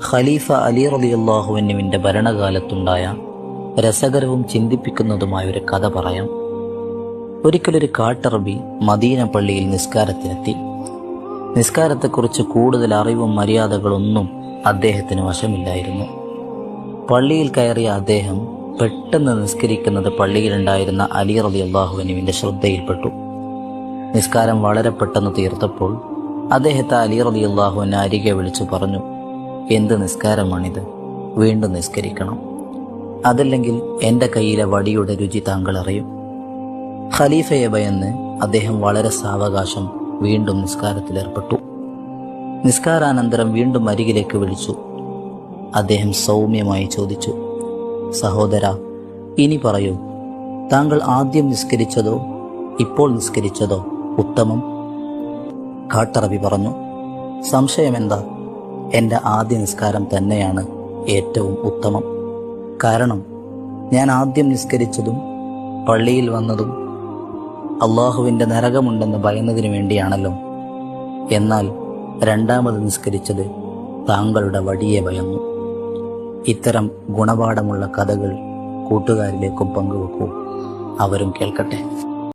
ഖലീഫ അലി റളിയല്ലാഹു അൻഹുവിൻ്റെ ഭരണകാലത്തുണ്ടായ രസകരവും ചിന്തിപ്പിക്കുന്നതുമായ ഒരു കഥ പറയാം. ഒരിക്കലൊരു കാട്ടറബി മദീന പള്ളിയിൽ നിസ്കാരത്തിനെത്തി. നിസ്കാരത്തെക്കുറിച്ച് കൂടുതൽ അറിവും മര്യാദകളൊന്നും അദ്ദേഹത്തിന് വശമില്ലായിരുന്നു. പള്ളിയിൽ കയറിയ അദ്ദേഹം പെട്ടെന്ന് നിസ്കരിക്കുന്നത് പള്ളിയിലുണ്ടായിരുന്ന അലി റളിയല്ലാഹു അൻഹുവിൻ്റെ ശ്രദ്ധയിൽപ്പെട്ടു. നിസ്കാരം വളരെ പെട്ടെന്ന് തീർത്തപ്പോൾ അദ്ദേഹത്തെ അലി റളിയല്ലാഹു അൻഹു അരികെ വിളിച്ചു പറഞ്ഞു, എന്ത് നിസ്കാരമാണിത്? വീണ്ടും നിസ്കരിക്കണം, അതല്ലെങ്കിൽ എൻ്റെ കയ്യിലെ വടിയുടെ രുചി താങ്കൾ അറിയും. ഖലീഫയെ ഭയന്ന് അദ്ദേഹം വളരെ സാവകാശം വീണ്ടും നിസ്കാരത്തിലേർപ്പെട്ടു. നിസ്കാരാനന്തരം വീണ്ടും അരികിലേക്ക് വിളിച്ചു. അദ്ദേഹം സൗമ്യമായി ചോദിച്ചു, സഹോദര, ഇനി പറയൂ, താങ്കൾ ആദ്യം നിസ്കരിച്ചതോ ഇപ്പോൾ നിസ്കരിച്ചതോ ഉത്തമം? കാട്ടറബി പറഞ്ഞു, സംശയമെന്താ, എൻ്റെ ആദ്യ നിസ്കാരം തന്നെയാണ് ഏറ്റവും ഉത്തമം. കാരണം ഞാൻ ആദ്യം നിസ്കരിച്ചതും പള്ളിയിൽ വന്നതും അള്ളാഹുവിൻ്റെ നരകമുണ്ടെന്ന് ഭയന്നതിനു വേണ്ടിയാണല്ലോ. എന്നാൽ രണ്ടാമത് നിസ്കരിച്ചത് താങ്കളുടെ വടിയെ ഭയന്നു. ഇത്തരം ഗുണപാഠമുള്ള കഥകൾ കൂട്ടുകാരിലേക്കും പങ്കുവെക്കൂ, അവരും കേൾക്കട്ടെ.